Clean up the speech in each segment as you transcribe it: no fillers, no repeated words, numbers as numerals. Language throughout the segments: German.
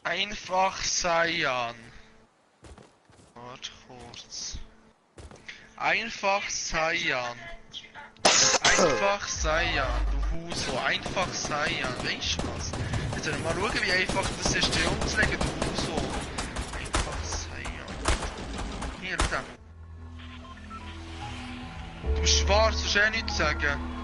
Einfach Saiyan. Warte kurz. Einfach Saiyan. Einfach Saiyan, du Huso. Einfach Saiyan. Weißt du was? Jetzt sollen wir mal schauen, wie einfach das ist, dir umzulegen, du Huso. Einfach Saiyan. Hier, schau. Du bist schwarz, du kannst eh nichts sagen.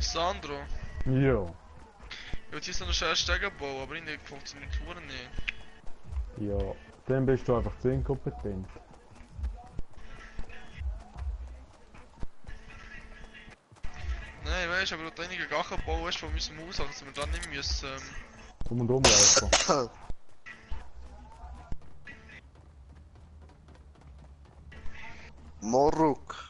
Sandro, Ja. ich will hier so einen schönen Stegen bauen, aber irgendwie funktioniert die Tour nicht. Ja. Dann bist du einfach zu inkompetent. Nein, weißt du, aber da einige Gachen bauen, weißt du, von unserem Haus, also wir dann nicht müssen, Um und umlaufen. Moruk.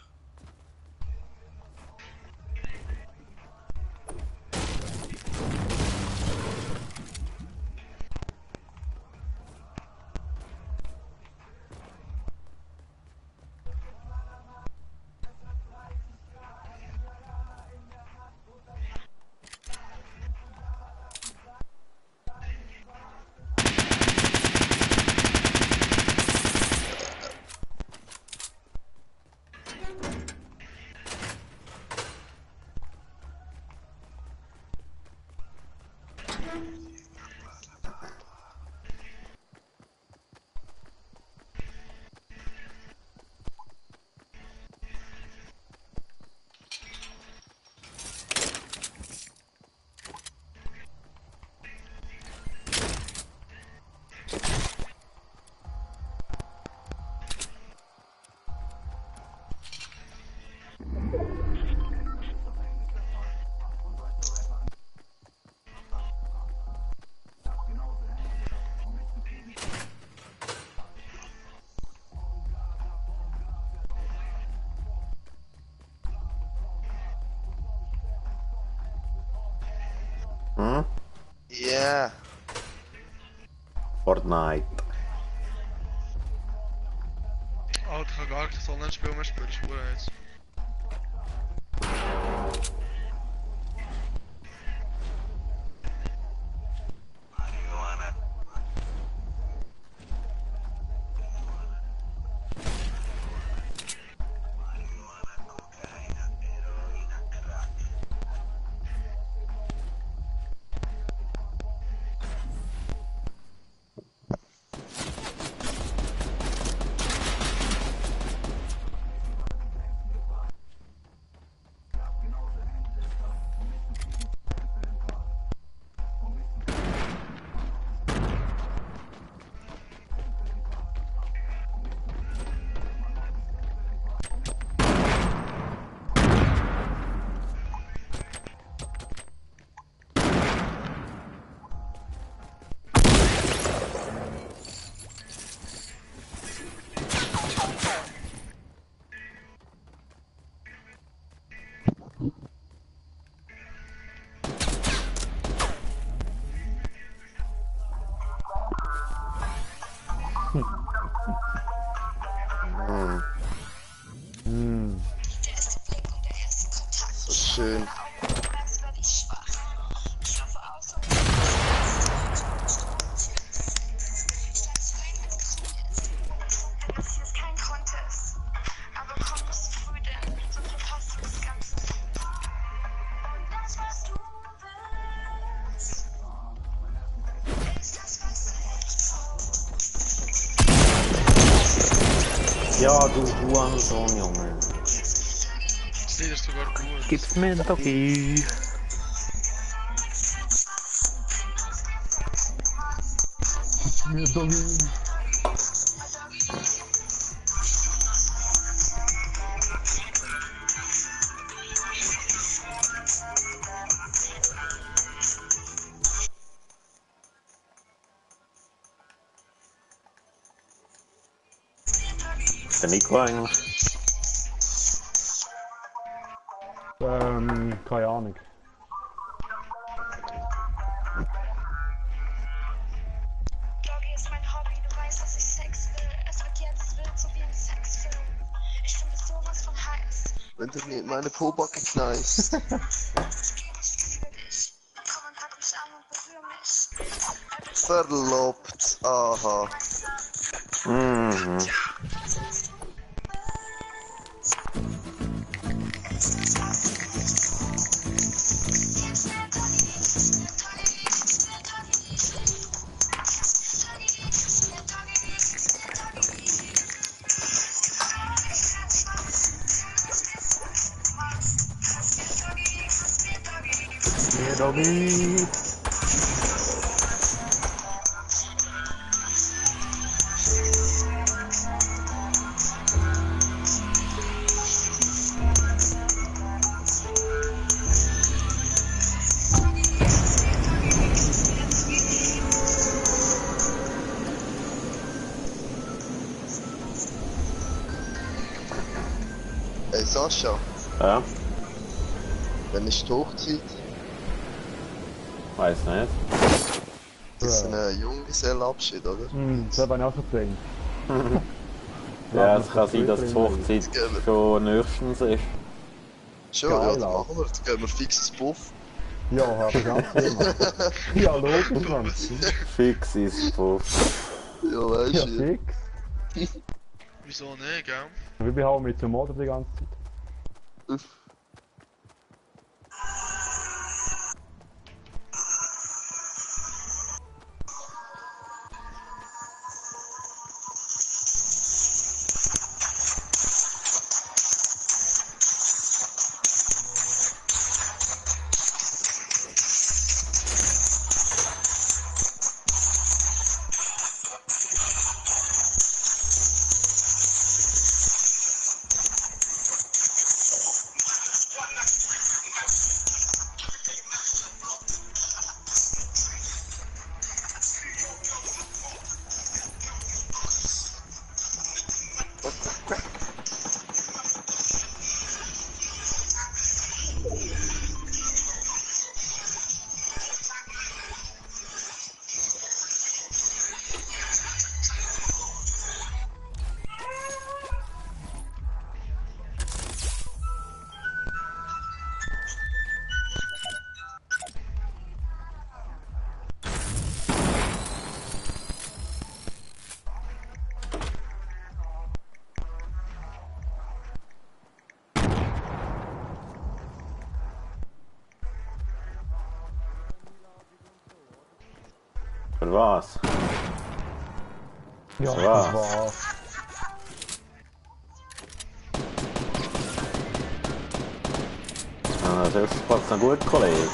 Hm? Yeah. Fortnite. Alter, ich kann gar kein Online-Spiel mehr spielen, ich schwöre jetzt. Hm. Hm. Der erste Blick und der erste Kontakt. So schön. Erst werde ich schwach. Ich laufe aus und das hier ist kein Contest. Aber komm nicht zu früh, denn so verpasst du das Ganze. Und das, was du willst, ist das, was ich Ja, du Hurensohn, Junge. Das Lied ist sogar gut. Gib's mir ein Doggy. Mir Doggy. Der Nico eigentlich. Keine Ahnung. Doggy ist mein Hobby, du weißt, dass ich Sex will. Es wird jetzt wild, so wie ein Sexfilm. Ich finde sowas von heiß. Wenn du mir in meine Pobacke kneifst. Geh nicht für dich. Komm und pack mich an und berühr mich. Verlobt. Aha. Mhm. Mir Doggy. Ey Sascha, Ja, wenn ist die Hochzeit? weiß nicht. Das ist ein Junggesellenabschied, oder? Das habe ich auch schon gesehen. Ja, es kann sein, dass die Hochzeit schon nächstens ist. Schon, ja, Geil, dann Alter. machen wir. Dann gehen wir fix ins Buff. Ja, habe ich ganz gemacht. Ja, logisch, Mann. Fix ist Puff. Ja, weißt Ja, du. fix. Wieso nicht, gell? Wir behauen mit zum Motor die ganze Zeit. Uff. Für was? Ja, Was? das war's. Ah, das passt noch gut, Kollege.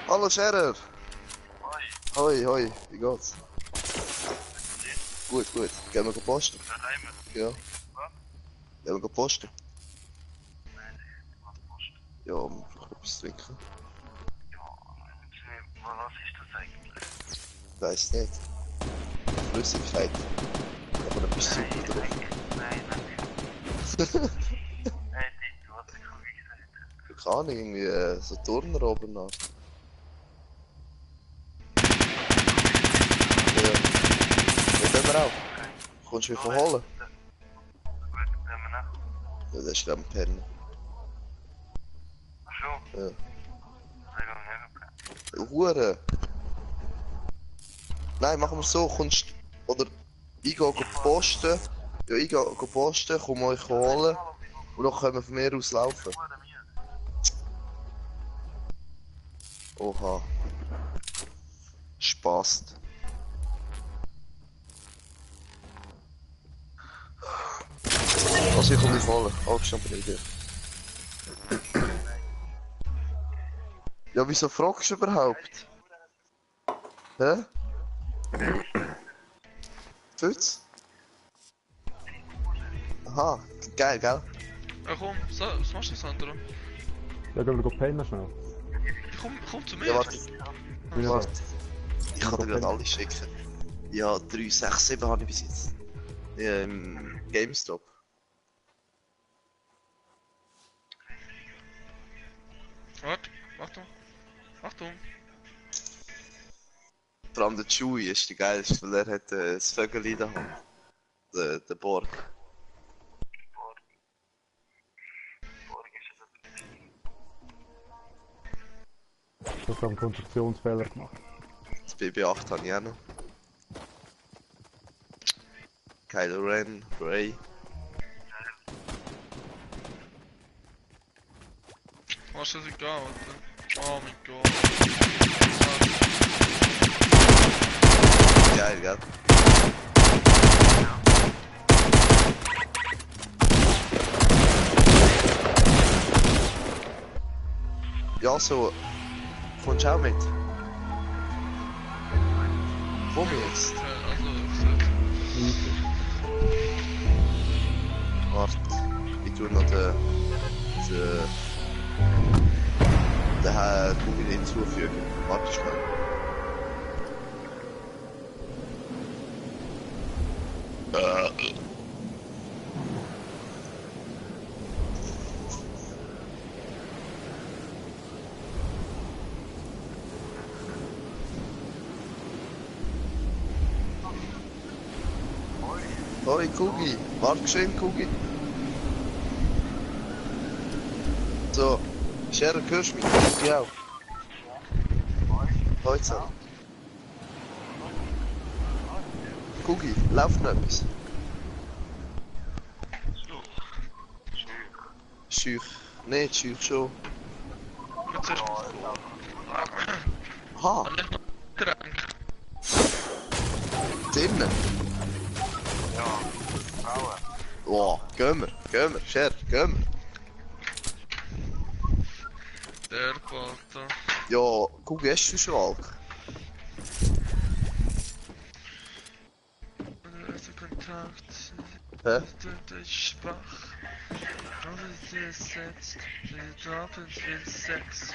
Hallo Scherer! Hoi, hoi, wie geht's? Gut, gut. Gehen wir posten? Ja. Gehen wir posten? Ja, noch etwas trinken. Was ist das eigentlich? Weiss nicht. Flüssigkeit. Aber da bist du super drauf. Nein, nicht. Nein, nicht, was ich schon gesagt habe. Keine Ahnung, irgendwie so Turner oben noch. Ja. Ja, gehen wir auch. Kommst du mich verholen? Gut, nehmen wir nach. Ja, das ist am Pennen. Ach so, Ja. das ist Hure! Nein, machen wir so, kommst oder ich gehe posten. Ja, ich gehe posten, komm euch holen und dann können wir von mir aus laufen. Oha. Spaß. Also ich komme dich holen. Aufgestanden bei dir. Ja, wieso fragst du überhaupt? Hä? Fühlt's? Aha, geil, gell? Ja, komm, so, was machst du, Sandro? Ja, gehen wir pennen schnell. Komm zu mir. Ja, warte. Bin ich Warte. da? Ich kann dir gerade alle schicken. Ja, 3, 6, 7 habe ich bis jetzt. Ja, im GameStop. Warte, Achtung. Achtung. Vor allem der Chewie ist der geilste, weil er hat das Vögel in der Hand. Der Borg. Das hat einen Konstruktionsfehler gemacht. Das BB-8 habe ich auch noch. Kylo Ren, Rey. Was ist das egal, Alter? Oh mein Gott. Geil, gell? Ja, so. Kommst du auch mit? Komm jetzt. Warte. Ich tue noch den Kugel hinzufügen. Warte schnell. Hoi Kugi, warte schön Kugi. So, Scherer, hörst du mich? Kugi auch. Hoi zusammen. Kugi, läuft noch etwas? Schüch. Nee, Schüch schon. Gut, zuerst mal. Aha, Und nicht noch Getränk. drinnen. Ja, Frauen. Wow, gehen wir, Scherer, gehen wir. Der Alter. Ja, Kugi, hast du schon Alk? Also Kontakt. Hä? Der ist schwach. Aber sie ist setzt. Sie doppelt will Sex.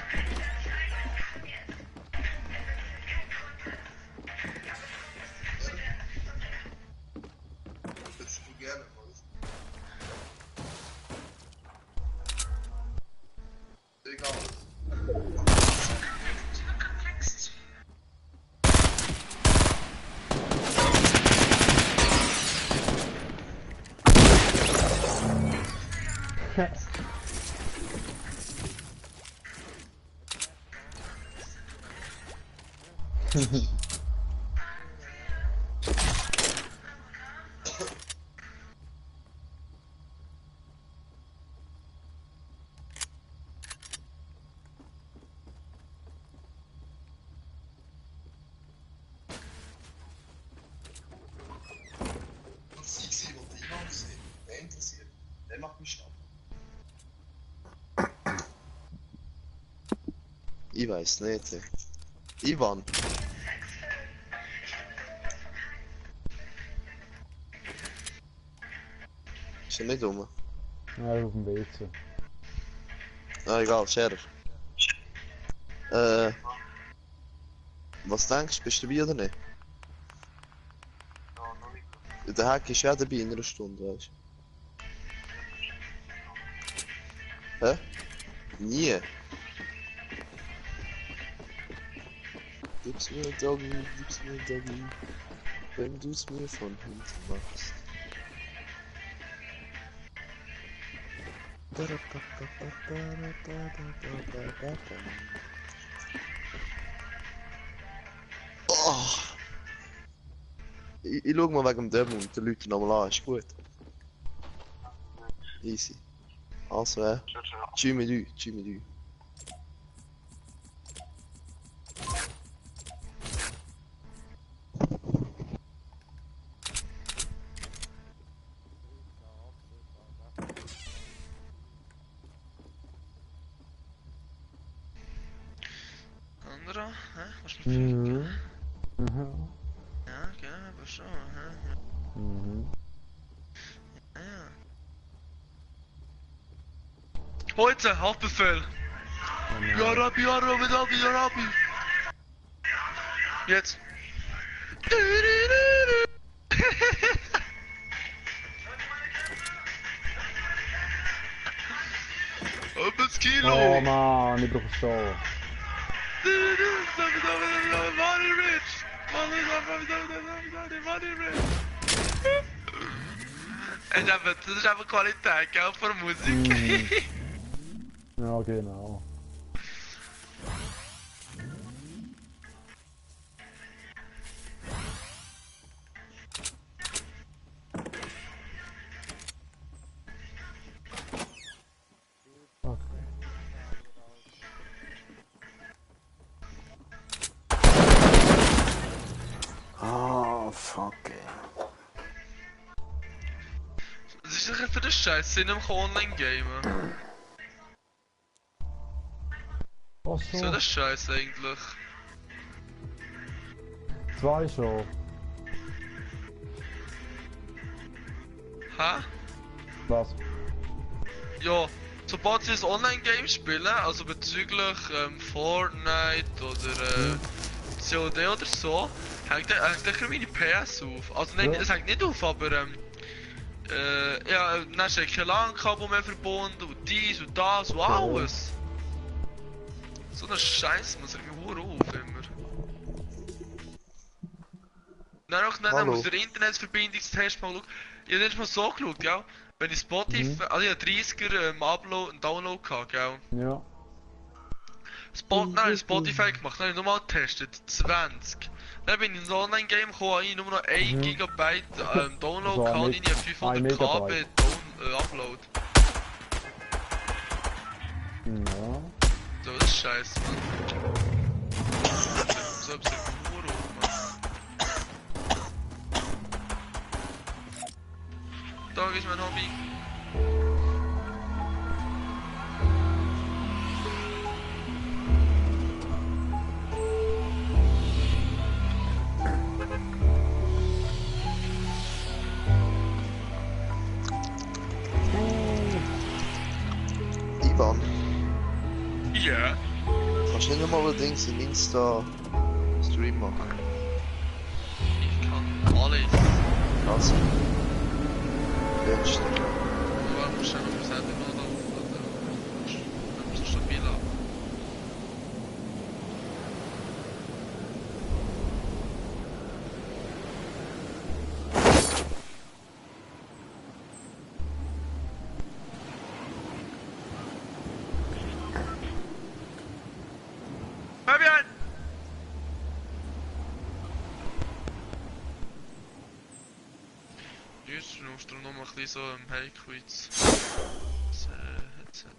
Würdest du gerne mal? Egal. Ich weiß nicht. Ey. Ivan. Ist er nicht rum? Ja, auf dem WC. Ah, egal, Sheriff. Was denkst du, bist du dabei oder nicht? Ja, noch nicht. Der Hack ist ja dabei in einer Stunde, weißt du? Hä? Nie. Gib's mir Doggy, gib's mir Doggy. Wenn du's mir von hinten machst. Oh. Ich schau mal wegen dem Demo und den Leuten nochmal an, ist gut. Easy. Also, Ciao, ciao. Tschüss mit euch, tschüss mit euch. Anderer? Hä? Was ist mit Film? Mhm. Mhm. Ja, gell, aber schon, hä? Mhm. Ja. Heute, Haftbefehl! Ja, Rabbi, ja, Rabbi, Rabbi, ja, Rabbi! Jetzt! Ab ins Kilo! Oh Mann, ich brauche es schon. Money rich! Money rich! Das ist einfach Qualität, gell, von Musik. Ja, genau. Okay. Ah, fuck, ey. Was ist das für ein Scheiß? Sind wir online gamen? Ach Was soll so, das Scheiß eigentlich? 2 schon. Hä? Was? Ja, sobald sie ein Online-Game spielen, also bezüglich Fortnite oder COD oder so, hängt der meine PS auf. Also nein, Ja. es hängt nicht auf, aber ja, dann ist kein LAN-Kabel mehr verbunden und dies und das und alles. So ein Scheiß, man sagt mir hure auf immer. Dann Hallo. muss der Internetverbindungstest mal schauen. Ich hab letztes Mal so geschaut, gell? Wenn ich Spotify, also ich hab 30er Upload und Download gehabt, gell? Ja. Nein, Spotify gemacht, dann hab ich nochmal getestet, 20. Dann bin ich ins Online-Game gekommen, habe ich nur noch 1 Mhm. Gigabyte Download So, gehabt und ein ich hab 500 KB Megabyte. Upload. Ja. So, das ist scheiße, Mann. So etwas nur auf, Mann. Da ist mein Hobby. Ivan, Ja. kannst du nicht mal allerdings im Insta-Stream machen? Ich kann alles. Also. Wünschst du? Aber musst du einfach das Handy mal da aufladen. Dann musst du stabil haben. Fabian! Jetzt musst du noch mal ein bisschen so im Hey-Quiz. Headset.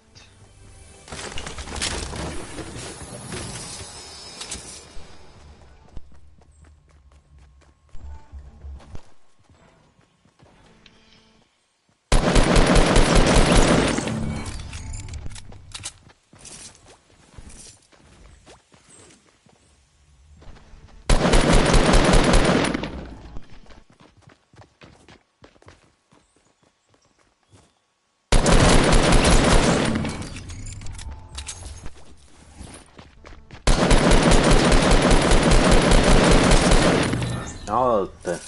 Alter.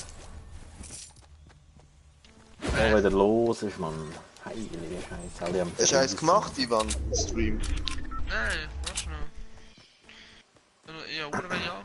Der wieder los ist, Mann. Heilige Scheiße, alle am Hast du eins gemacht, Ivan? Stream? Nein, warte schnell. Ja, oder wenn ja.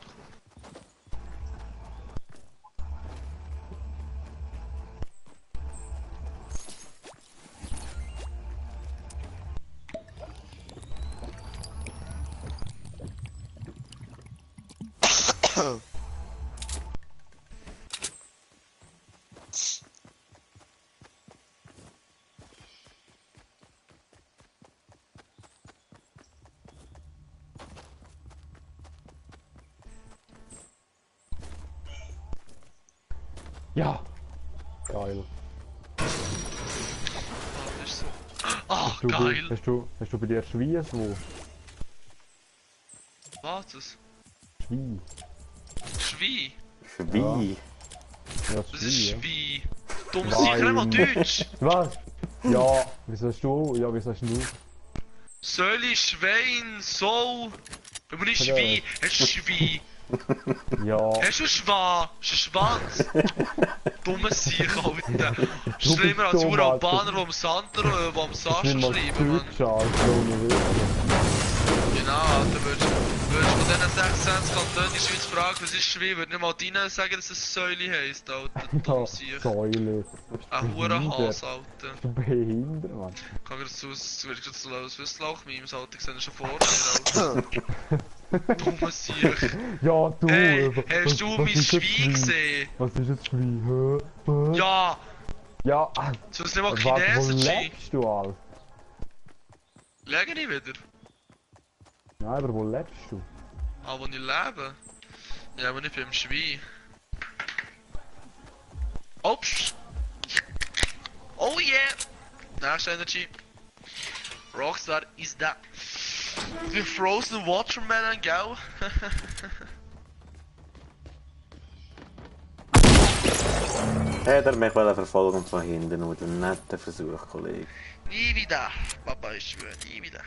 Ja! Geil. Ah, das ist so. Ah, Du, geil! hast du bei dir Schwein wo? Was? Schwein? Schwein? Schwein. Ja, Das ist Schwein, Schwein. Dumm sicher nicht mal Deutsch! ja. Was? Ja, wieso hast du? Ja, wieso hast du? Söli, Schwein, Soul. Aber nicht Ja. Schwein. Hast du Schwein? Ja. Hast du Schwan? Hast du Schwanz? Dumme Sieg, Alter. Schlimmer als dumm, Ura Alter. Albaner, die am Sander, die am Ich Sascha will mal schreiben, Mann. Deutsch anschauen, Genau, Alter, würdest von diesen 26 Kantonen die Schweiz fragen, was ist Schwein, würde nicht mal deinen sagen, dass es Säule heisst, Alter. Dumm Ja, Sieg. Säule. Ein Hurenhass, Alter. Bist du behindert, Mann? Kann gerade so, es wird gerade so aus Wüstlauch-Memes, Alter, ich sehe schon vor mir, Alter. Dumme Sieg. Ja, du! Hey, was- hast du was mein ist das Schwein Schwein? gesehen? Was ist das Schwein? Hä? Was? Ja! Ja, Soll es nicht mal warte, wo Chinesisch sein? lebst du, Alter? Lege ich wieder? Nein, aber wo lebst du? Ah, wo ich lebe? Ja, aber nicht beim Schwein. Ups! Oh yeah! Nächste Energy. Rockstar is that. The Frozen Watermelon, gell? Hat er mich verfolgen von hinten mit einem netten Versuch, Kollege. Nie wieder. Papa, ich schwöre, nie wieder.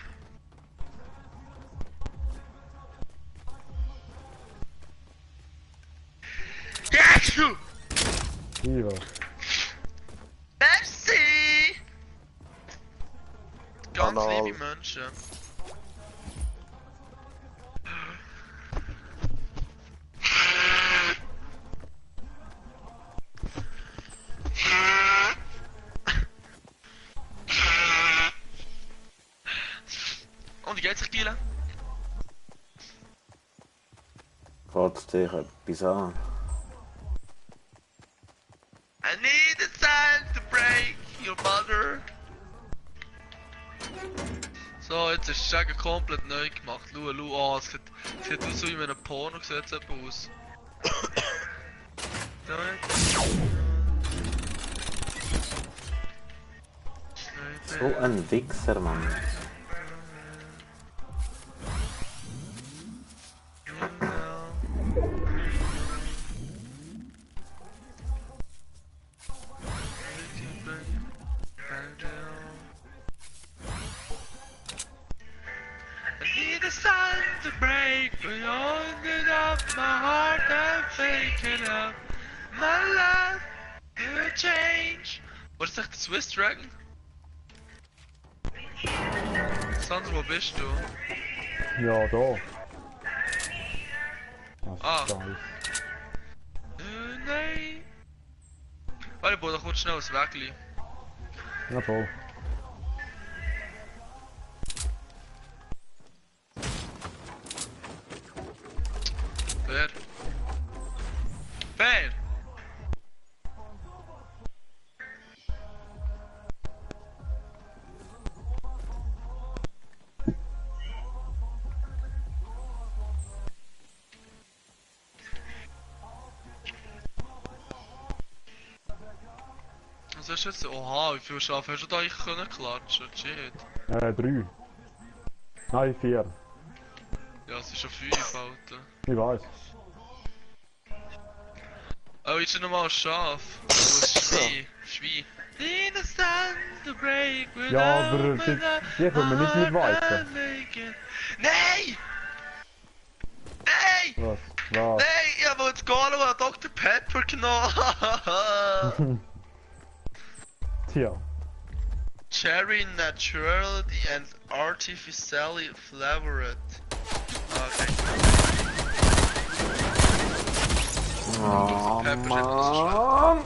Yes! Hier. Merci! Ganz Kanal. liebe Menschen. Und wie geht's sich, Giele? Fährt dich etwas an? I need a time to break your mother. So, jetzt ist die Schäge komplett neu gemacht. Schau, es sieht aus wie in einem Porno, sieht es etwa aus. So ein Wichser, Mann. I need a sign to break, but you opened up my heart and faking up my life will change. Was ist echt der Swiss Dragon? Sandra, wo bist du? Ja, da. Das ist Ah. geil. Nein. Warte, Bruder, kurz schnell aus Wegli. Ja, voll. Wer? Wer? Was hast du jetzt? Oha, wie viel Schafe hast du da eigentlich können klatschen? Shit. 3. Nein, 4. Ja, es ist schon 5, Alter. Ich weiß. Oh, jetzt nochmal ein Schaf. Oh, ein Schwein. Schwein. In the sun to break Ja, aber die kommen wir nicht mit weiter. Nein! Nein! Was? Was? Nein, ich wollte gehen und Dr. Pepper genommen. Tja. Cherry naturally and artificially flavored. Okay. Oh, Pepper sind nicht so schlimm. Mann.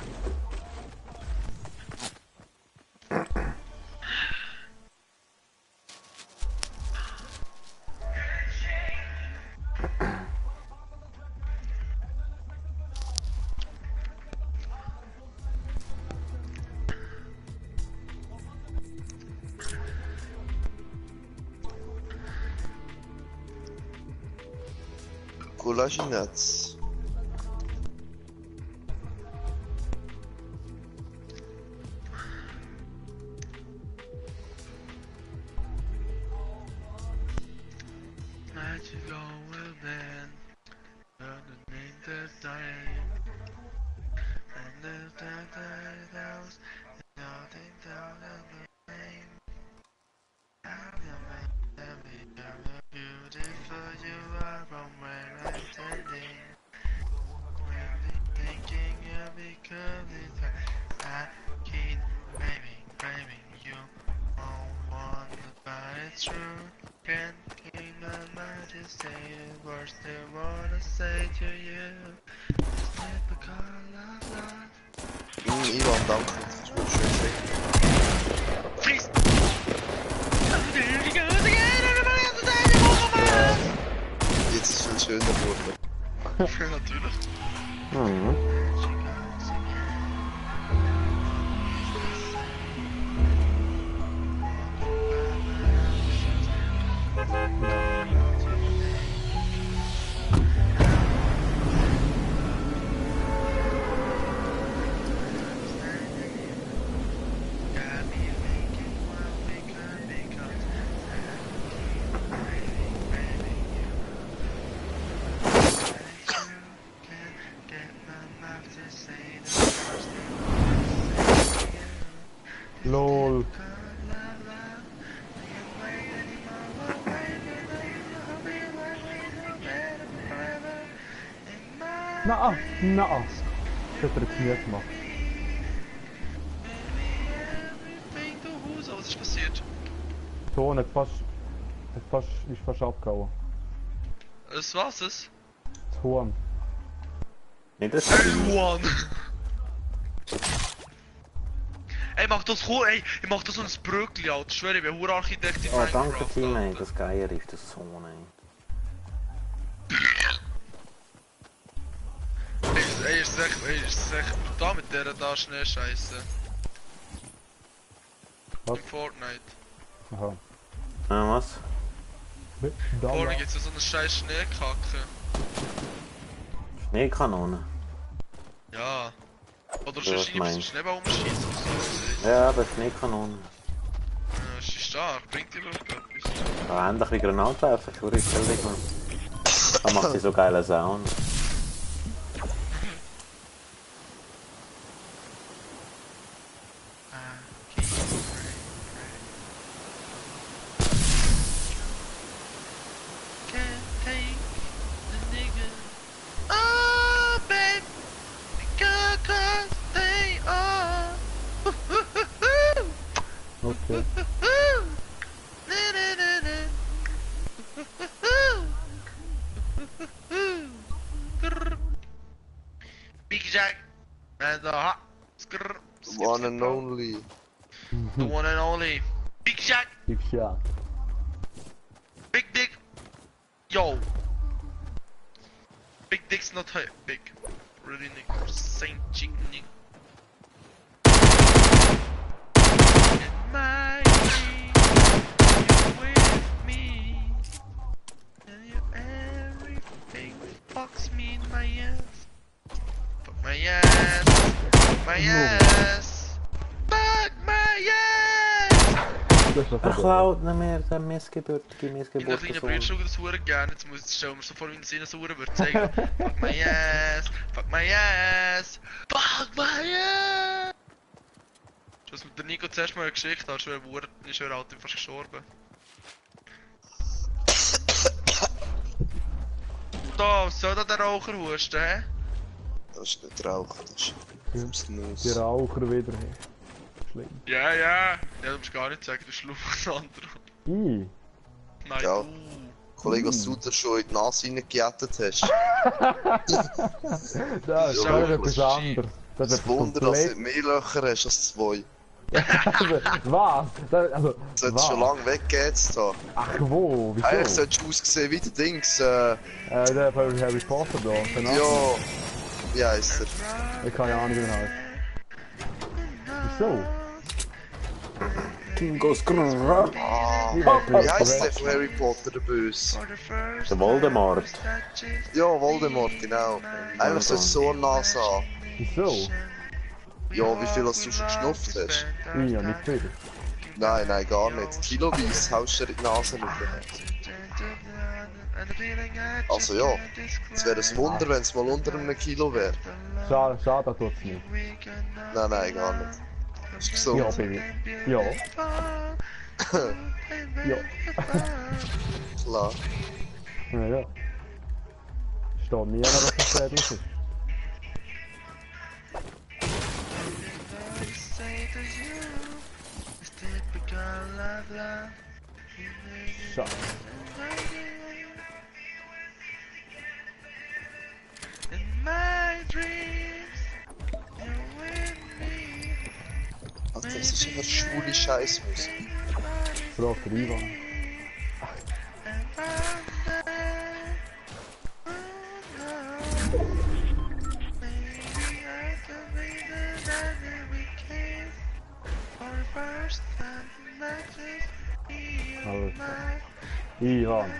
Collaginetz. Let you go within underneath the day. And the day was nothing down in the rain. I'm beautiful you are from where I'm standing. Really thinking you'll be good. I keep craving you. Won't want it, but it's true. Can't keep my mind to say the words they wanna say to you. It's typical of love. Ivan, danke. Das ist schön geschickt. Freeze! Jetzt ist es viel schöner geworden. Natürlich. Mhm. LOL. Na, na. Das hat er jetzt nie gemacht. Was ist passiert? Ton ist fast abgehauen. Das war's es? Das Horn. Nicht das Juan! Ey, mach das hoch, ey, ich mach das so ein Bröckli, Alter. Ich schwöre, ich bin Hurarchitekt in Oh, Minecraft. danke Teammate, Alter. das Geier ist das so nein. Ey, ist es echt brutal mit der da Schneescheiße. Was? In Fortnite. Aha. Was? Da Vorne gibt's ja so eine scheiß Schneekacke. Schneekanone. Ja. Oder Ja, schon was schießt meinst du? Schneeball umschießen oder so. Ja, aber Schneekanone. Ja, ist stark, bringt dir überhaupt etwas. Ja, ähnlich wie Granatwerfer, ich würde sagen. Da macht sie so geile Sound. Can't take the nigga. Oh, babe, because they are. Okay. Big Jack and the hot skrr. One and only. The one and only Big Jack, Big shot. Big Dick. Yo. Big Dick's not big. Really, nigga. Saint chick, nigga. In my dream, you with me, and you everything fucks me in my ass. Fuck my ass. Fuck my ass. Fuck my ass. Das ist Ach, laut nicht mehr, der missgebürtige In der kleinen Missgeburtssohn. Brüder schauen das Huren gerne. Jetzt muss ich mir so vor meinen Sinnen so Huren wird zeigen. Fuck my ass. Fuck my ass. Fuck my ass. Dass mit der Nico zuerst mal eine Geschichte hat, schon Huren ist er halt fast gestorben. da, was soll da der Raucher husten, hä? Das ist nicht Rauch, das ist Snus. Die Raucher wieder. Schlimm. Ja, ja. Ja, du musst gar nicht sagen, du schluchst, Sandro. I. Nein, Ja. du. Kollege, was du dir schon in die Nase reingejettet hast. Das ist Ja, etwas anderes. Das Das ist Wunder, dass du komplett... mehr Löcher hast als 2. Was? Das, also, Das hat schon lange weggegeben da. Ach wo? Eigentlich Wieso? solltest du aussehen wie der Dings. Der von Harry Potter da. Keine Ahnung. Ja. Wie heisst er? Ich habe keine Ahnung, wie er heißt. Wieso? King goes grrrr. Ah, Ich weiß wie nicht. heisst der von Harry Potter, der Böse? Der Voldemort. Ja, Voldemort, genau. Eigentlich sollst du so eine Nase haben. Wieso? Ja, wie viel hast du schon geschnupft hast? Ja, nicht viel. Nein, nein, gar nicht. Kiloweise haust du dir in die Nase nicht. Also ja, es wäre ein Wunder, wenn es mal unter einem Kilo wäre. Schade, schade, tut's nicht. Nein, nein, gar nicht. Ist gesund. Ja, Baby. Ja. Ja. Klar. Ja, ja. Steht nie, was das fertig ist. Schade. Also, das ist eine schwule Scheißmusik. Frag der Ivan. Alles klar. Ivan.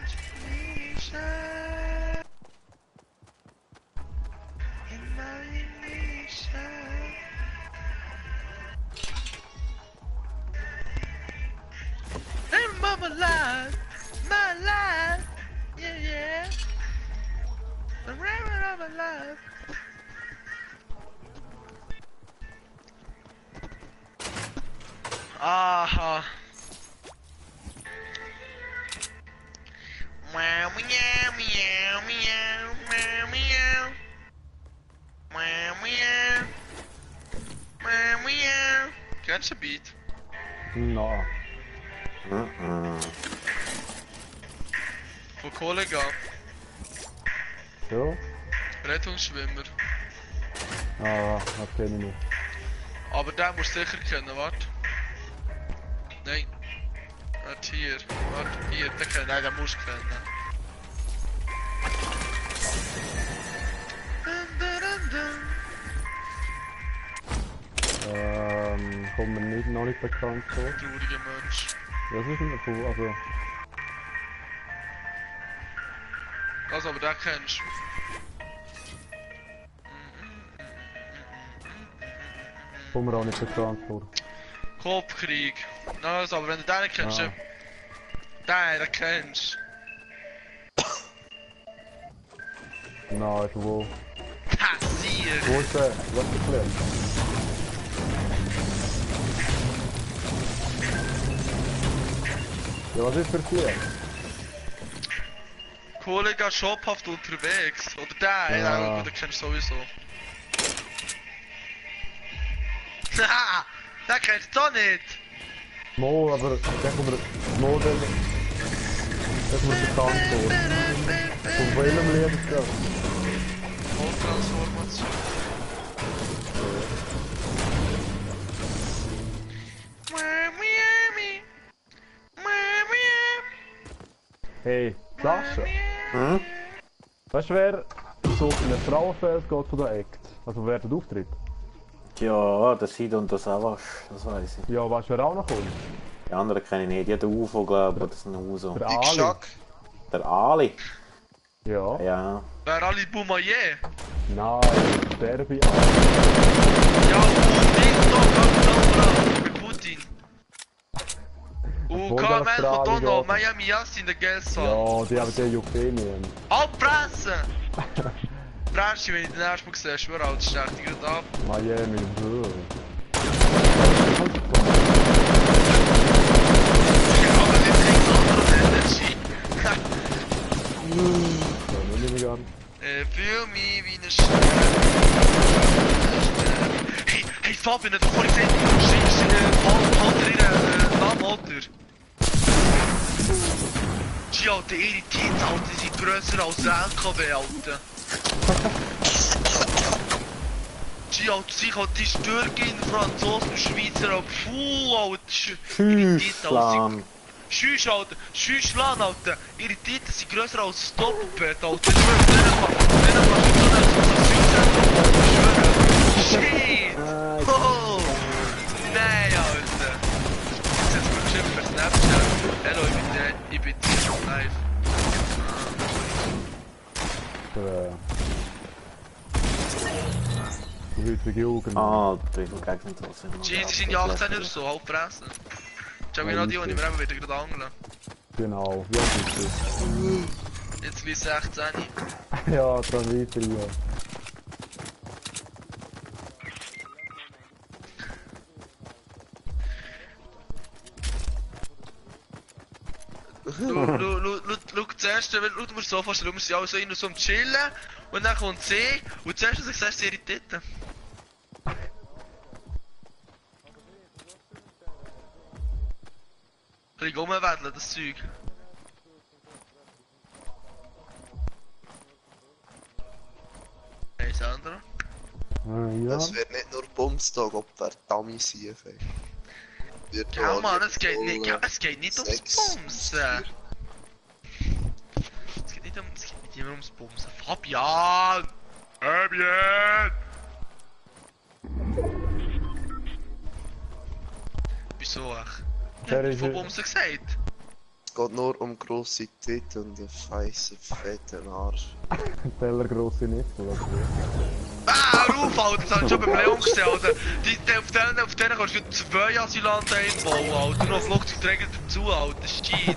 My life, my life, yeah, yeah. The river of my life. Aha. Meow, meow, meow, meow, meow, meow. Meow, meow. Meow, meow. Kennst du den Beat? Na. Von Kollega. So? Rettungsschwimmer. Ah, das kenne ich nicht. Aber den musst du sicher kennen, warte. Nein. Warte hier. Warte, hier, den kennen. Nein, den musst du kennen. Kommt mir nicht, noch nicht bekannt vor. Trauriger Mensch. Das ist nicht cool, also... Also, aber den kennst du. Kommt mir auch nicht bekannt vor. Kopfkrieg. Also, aber wenn du den nicht kennst, Ah. den kennst Nein, wo? du. Passiert! Wo ist der? Was ist der Klient? Ja, was ist für Klient? Kollega shophaft unterwegs. Oder der, Ja. ja, den kennst du sowieso. Haha! Den kennst du doch nicht! Mo, aber der kommt mir... Mo, der... Das kommt mir bekannt vor. Von welchem Lied ist das? Volltransformation. Hey, Sascha. Hm? Weißt du, wer so in ein Frauenfeld geht von der Act? Also wer den Auftritt? Ja, der Sid und der Savage, das weiß ich. Ja, weißt du, wer auch noch kommt? Die anderen kenne ich nicht. Die hat den UFO, glaube ich, oder das Uso. Der Big Ali. Shack. Der Ali. Ja. Ja. Wer Ali Boumaier? Nein, Derby. Ja, TikTok, mit Putin. KML von Dono, Miami Yassin, der Gelson. Ja, die haben den Jukenien. Abpressen! Brennst du, wenn ich den ersten Mal sehe, schwör alt, stärkt dich gerade ab. Miami, bro. Ich habe nicht nichts anderes Energy. Ja, nicht mehr gar nicht. Fabian hat vorhin gesagt, halt ihren Namen, oder? Die Alter, ihre Tits, Alter, die sind grösser als ein LKW, Alter. Die Alter, sie hat die Türkin, Franzosen, Schweizer, Alter, puh, Alter, ihre Tits, Alter. Schüss, Alter, Schüsslan, Alter, ihre Tits sind grösser als das Doppelbett, Alter. Ich schwör, denen kannst du so nicht Shit! Oh! Nein, Alter! Jetzt wird schon für Snapchat. Hallo, ich bin live. Die heutige Jugend. Ah, die Gegend sind. Die sind ja 18 oder so, halb fressen. Schau mir noch die, die wir eben wieder gerade angeln. Genau, ja, bitte. Jetzt gleich 16. Ja, dann weiter, ja. Schau, zuerst, schau mir so vorstellen, wir sind alle so so am Chillen und dann kommt sie und zuerst sagst du ihre Titten. Kann ich rumwedeln, das Zeug? Hey, Sandra? Ja. Das wird nicht nur Bumstag, ob der Dummy sein ey. Ja, Mann, es geht nicht ums Bumsen. Es geht nicht immer ums Bumsen. Fabian! Fabian! Wieso echt? Ich hab von Bumsen gesagt. Es geht nur um grosse Titten und einen feissen, fetten Arsch. Teller grosse nicht, oder? Ah, ruf, Alter, das hab ich schon beim Leon gesehen, Alter. Auf denen kannst du 2 Asylanten einbauen, Alter. Noch Flugzeugträger dazu, Alter. Shit.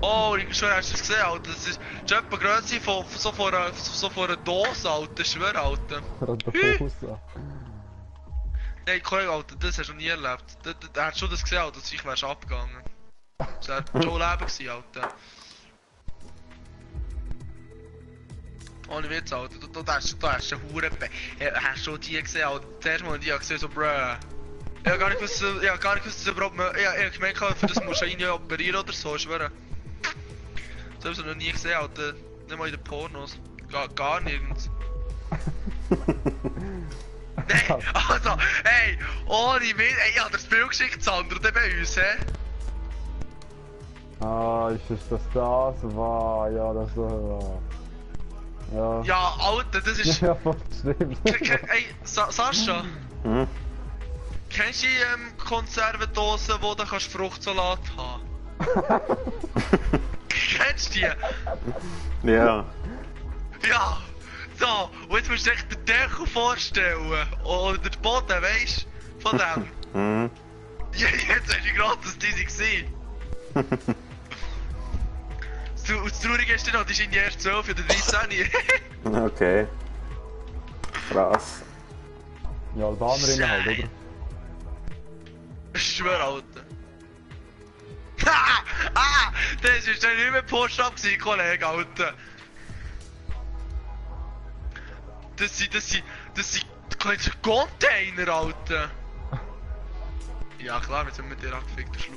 Oh, ich schwör, hast du das gesehen, Alter? Das ist etwa Grösse von so einer Dose, Alter. Ich schwör, Alter. Nein, Kollege, Alter, das hast du noch nie erlebt. Da hast du schon das gesehen, Alter, dass ich wärst abgegangen. Das wär schon Leben gewesen, Alter. Ohne Witz, Alter, da hast du einen Huren... Hast du schon die gesehen, Alter? Zuerst mal die gesehen, so bruh. Ich hab gar nicht gewusst, dass es überhaupt... Ich hab gemeint, für das musst du ihn ja operieren oder so, ich schwöre. Das hab ich noch nie gesehen, Alter. Nicht mal in den Pornos. Gar nirgends. Nein, also, hey, ohne Witz, ey, ich hab dir das Bild geschickt, Sandra, der bei uns, hä? Ah, ist es das war? Ja, das war... Ja. Ja, Alter, das ist... Ja, stimmt. Ey, Sascha? Hm? Kennst du die Konservendosen, wo du kannst Fruchtsalat haben? Kennst du die? Ja. Ja! So, und jetzt musst du dir echt den Deckel vorstellen. Oder den Boden, weißt du? Von dem. Mhm. Ja, jetzt hast du gerade, dass die waren. Das Traurige ist noch, die sind ja erst 12 oder 13. Okay. Krass. Ja, Albanerinnen halt, oder? Ich schwör, Alter. Das ist ja nicht mehr Post-up gewesen, Kollege, Alter. Das sind Container, Alter. Ja klar, wir sind mit dir angefickt, der Schluch.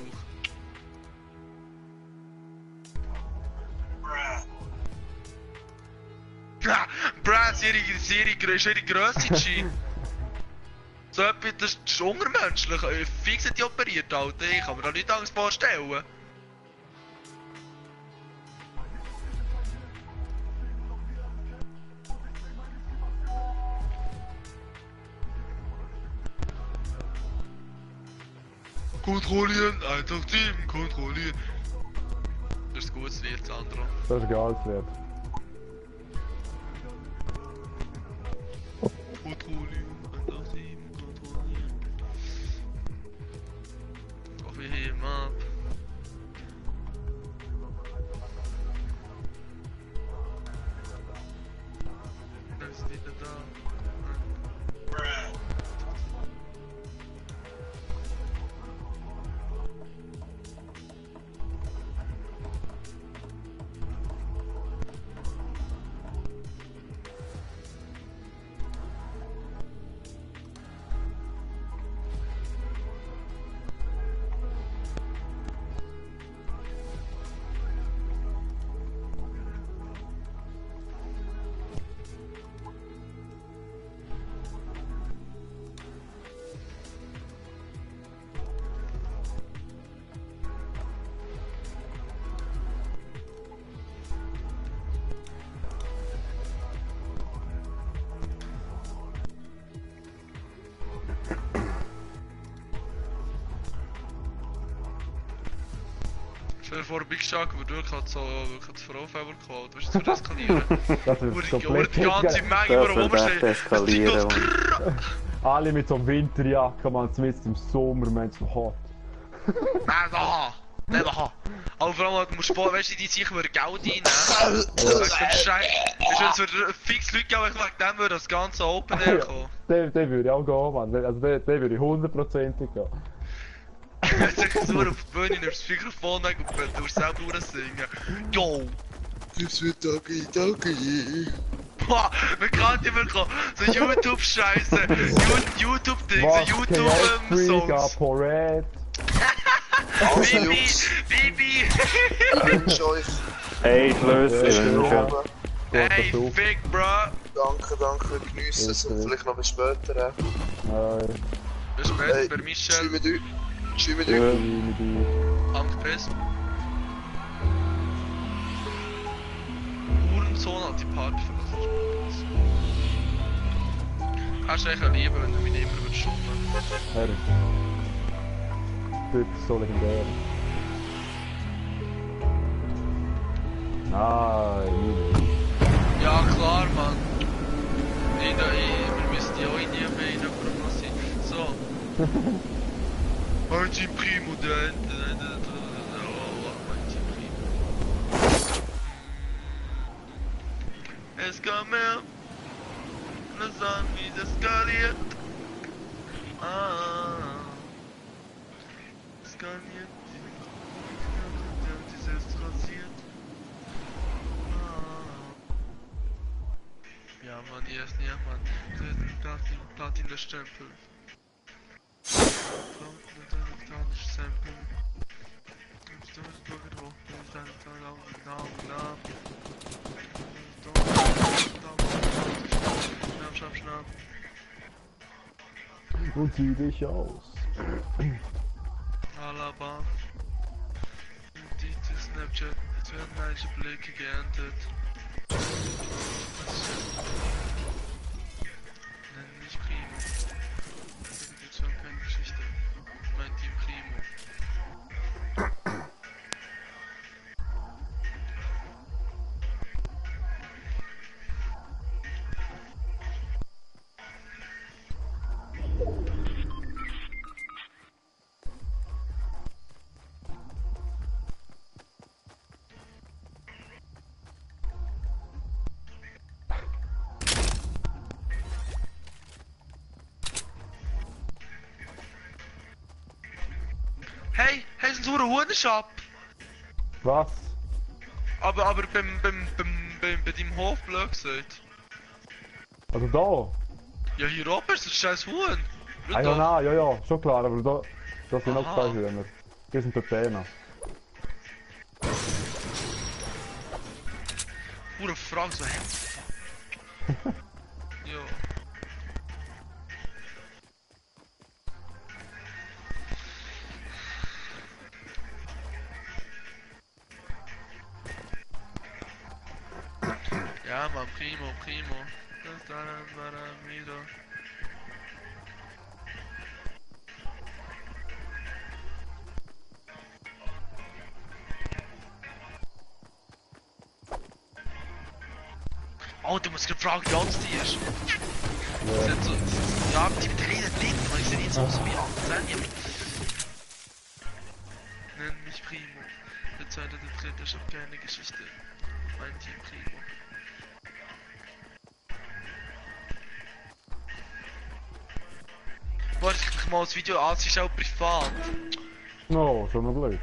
Bruh, ist ihre Grösse, G. So etwas, das ist unmenschlich. Fix hat die operiert, Alter. Ich kann mir da nicht Angst vorstellen. Kontrollieren, 187, kontrollieren. Das ist ein gutes Lied, Sandro. Das ist Gehaltswert. Kontrollieren, 187, kontrollieren. Auf wir heben ab. Das ist wieder da. Stell dir vor, Big Shark wird wirklich halt so wirklich die Frau geklaut. Weißt du, das wird eskalieren. Das Wo wird die ganze Menge, Das warum wird echt rumstehen. eskalieren. Alle mit so einem Winterjacke, man, zumindest im Sommer, man, so hart. Nein, da! Nein, da! Aber vor allem, du musst vor, weißt du, die sicher Geld reinnehmen. Wegen dem Scheiß. Weißt du, es wird fix Leute geben, wegen dem würde das ganze Open Air kommen. Der würde auch gehen, Mann. Also der würde 100%ig gehen. Jetzt sich so auf die Bühne, nimmst das Mikrofon weg und du musst selber singen. Yo! Das wird Dagi. Boah, man kann nicht mehr kommen. So YouTube-Scheiße, YouTube-Ding, so Was? YouTube-Songs. Gaporette. Also Bibi, Jungs, Bibi! ich wünsche euch. Hey, ich löse, ich wünsche. Hey, Gut, Fick, bro! Danke, geniessen es und vielleicht noch bis später. Bis später bei Michel. Tschüss mit euch. Danke, Piss. Hurensohn hat die Party verlassen. Hast du eigentlich lieber, wenn du mich nicht mehr würdest schummen? Er ist wirklich so legendär. Nein. Ja, klar, Mann. Wir müssen die auch nie mehr reinkommen. So. Mein Team Primo, mein Team Primo. Es kam mehr. Das an wie das skaliert. Skaliert. Die selbst rasiert. Ja, Mann, erst ja, Mann. Platin der Stempel. Sample. Und sieh dich aus. Alaba. Die Snapchat, es werden manche Blicke geerntet. Nenn mich Primo. Das ist schon keine Geschichte. Mein Team Primo. Hey, hast du einen Huhnenschap? Was? Aber bei deinem Hof blöd gesagt. Also da? Ja, hier oben ist ein scheiß Huhn. Schau Ah da. ja, nein, ja, schon klar, aber da sind noch Aha. zwei Hühner. Die sind dort drinnen. Pure Frage, so hey, what the fuck? Ja. Ja, man, Primo. Das da war er wieder. Oh, du musst gefragt, wie alt die ist. Sie hat so, ja, die mit der Rede blind, aber ich sehe nicht so aus wie 18. Nenn mich Primo. Der zweite, der dritte, ich hab keine Geschichte. Mein Team Primo. Warte, ich mach mal das Video an, es ist auch privat. No, schon noch blöd.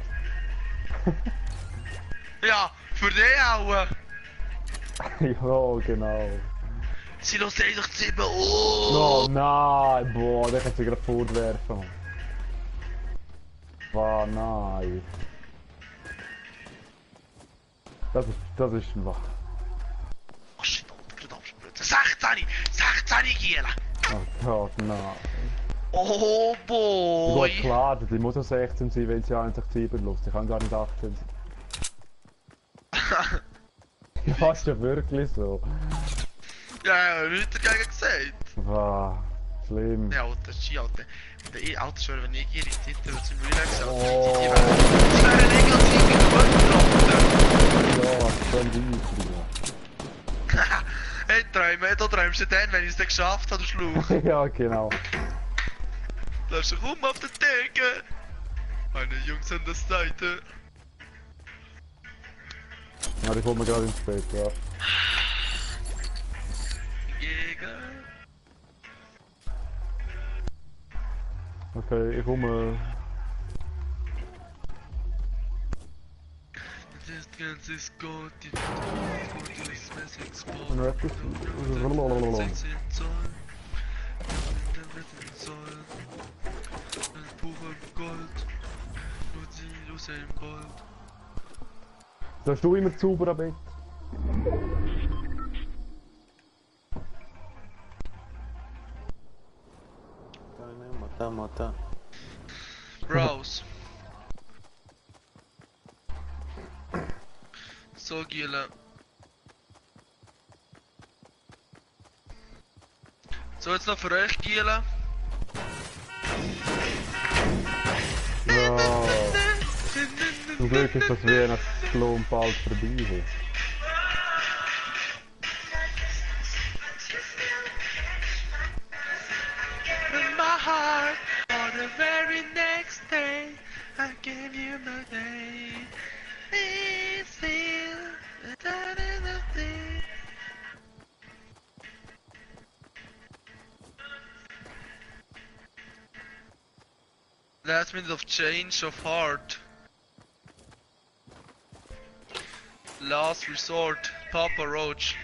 Ja, für dich auch. Ja, genau. Sie los 7 No, nein, boah, der kann sich gerade fortwerfen. Wow, nein. Das ist wahr. Oh shit, du darfst blöd. 16 Giela. Oh Gott, nein. Oh boy. Gut, klar, die muss ja 16 sein, wenn sie 1,7 Lust. Ich kann gar nicht 18 sein. Ja, ist ja wirklich so. Ja, nichts dagegen gesagt. Wow, schlimm. Ja, Alter, Ski, Alter. Der Alter, schwör, wenn ich ihre Titel zum Relax habe, Oh. die wären negativ. dann die Hey, du träumst ja dann, wenn ich es dann geschafft habe, du Schluch. Ja, genau. Lass dich rum auf der Decke. Meine Jungs an der Seite. Ja, die kommen mir gerade ins Bett, ja. Jäger. Okay, ich komme. Das Ganze ist gut, die ist Messings Ein Rap ist. 16 Zoll. Der wird Zoll. Das pure Gold. Nur die Usain Bolt. Sagst du immer sauber am Bett? Mata. Browse. So, Giele. So, jetzt noch für euch, Giele. Ja. Zum Glück ist das Weihnachtsklon bald vorbei. Hey. In my heart, for the very next day, I gave you my day. It's still that in the thing. Last minute of change of heart. Last resort, Papa Roach.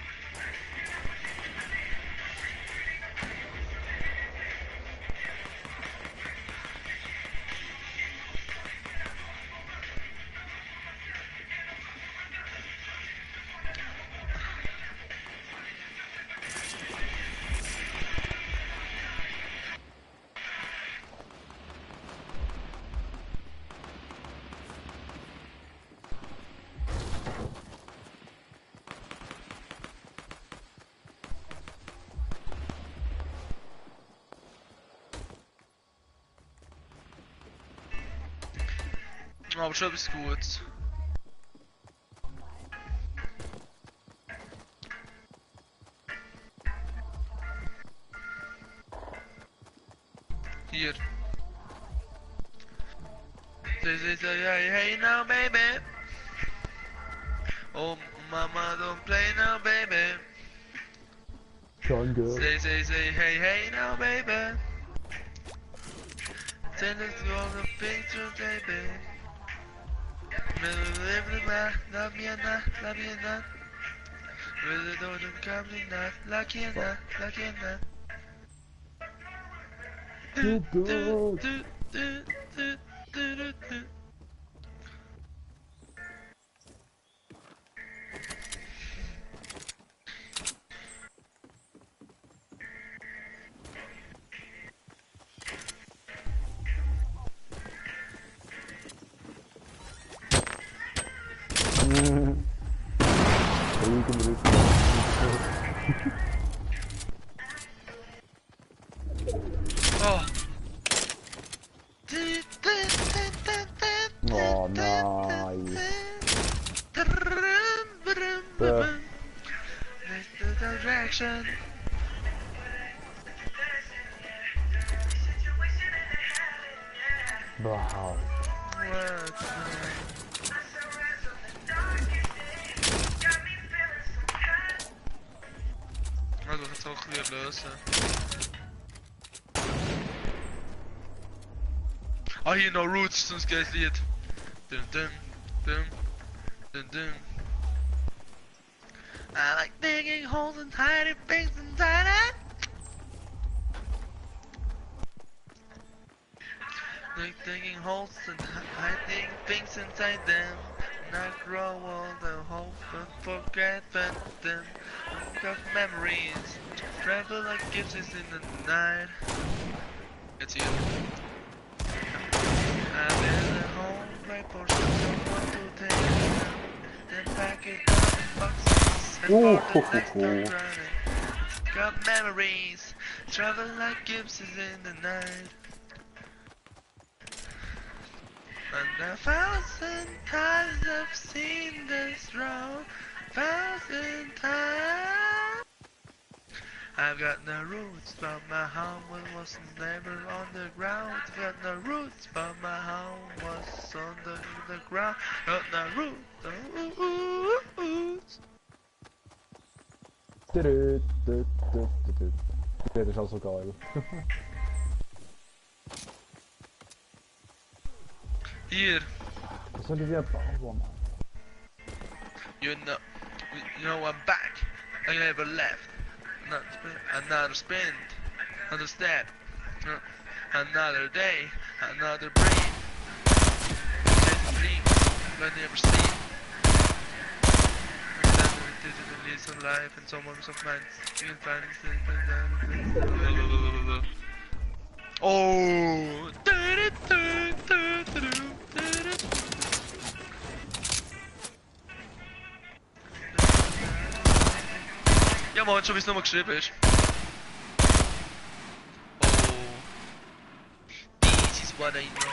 Aber schon etwas Gutes. Hier. Say, hey now baby. Oh mama don't play now baby. Schon gut. Say, hey now baby. Tell us you all the picture baby. Love me enough. Really don't come enough. Lucky enough. Too good. Oh. Oh, nice. The direction. Wow. Also, das auch wieder lösen. Ah, hier noch Roots, sonst geiles Lied. Dum. I like digging holes and hiding things inside it. Like digging holes and hiding things inside them. And I grow old and hope and forget them. Of memories travel like gypsies in the night. It's you. And there's a home right for someone to take it. Then pack it up in boxes and for the next time running. Got memories travel like gypsies in the night. And 1,000 times I've seen this road, 1,000 times. I've got no roots, but my home was never on the ground. I've got no roots, but my home was on the ground. Got no roots. Der ist also geil. Hier, Was soll ich wie ein Bauer? you know I'm back. I never left. Another spin, another step, another day, another breath. Just sleep, but never sleep. It's a life and so moments of mine. You can find it. Oh! Ja, man, schon wie es nochmal geschrieben ist. Oh. This is what I know.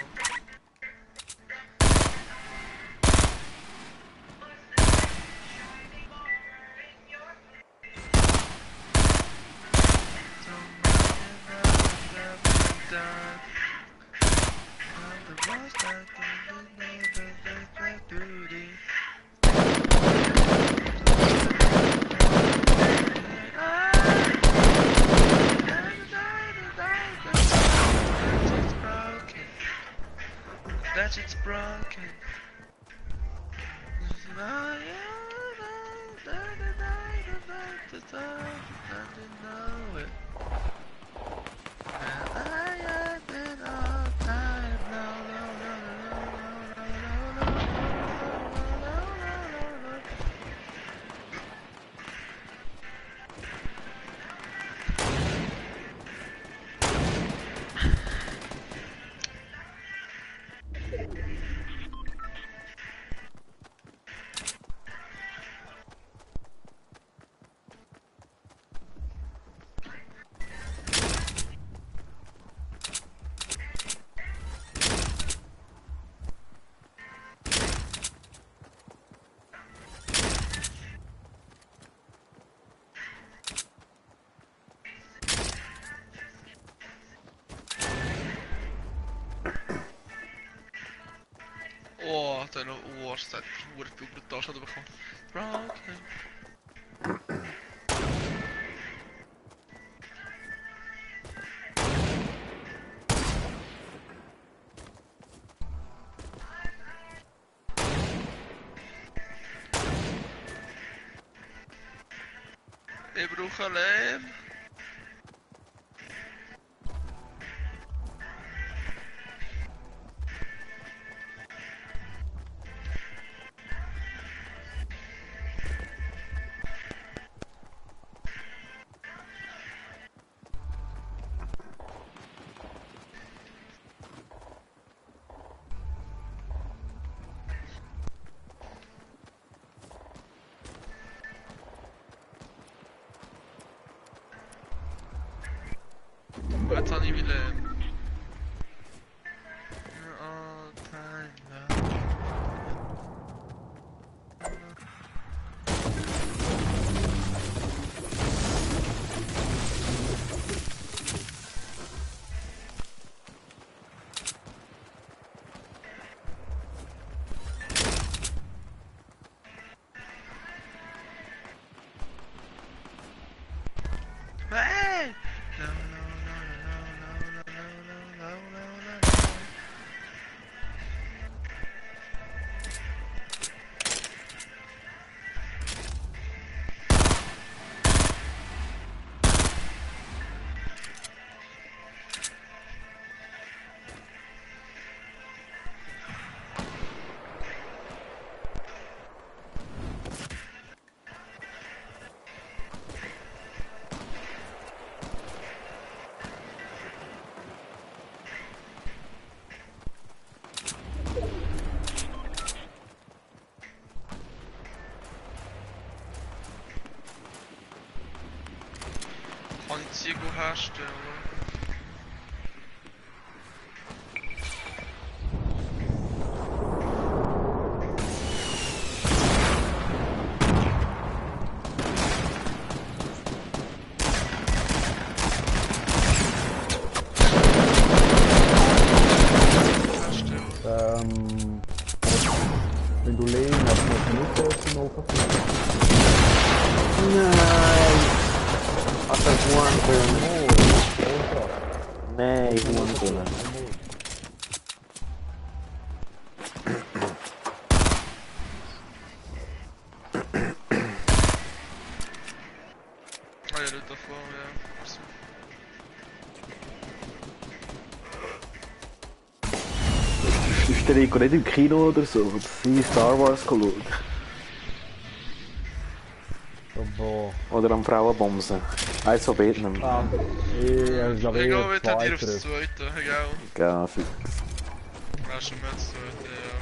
That shit's broken. Oh, da noch Ohrszeit, ich habe viel brutal Schaden bekommen. Broken. Ich brauche Leben. Jetzt habe ich mein Leben. All time love. Hey! No, no, no, no, no, no, no, no, no, no. Kann ich Ziegel herstellen? Wenn du Lehen hast, musst du nicht erst in den Ofen tun. Nein! Hat er Huhn Oh, Nein, Huhn. Ah ja, nicht davor, ja. Ist der Rico nicht im Kino oder so? Sie Star Wars geschaut. aber... Oder am Frauenbomsen. Eins von beiden. Ich glaube Ich eher gehe wieder dir aufs zweiteres. zweite, egal. Ja, fix. Ja, schon mehr das zweite, ja.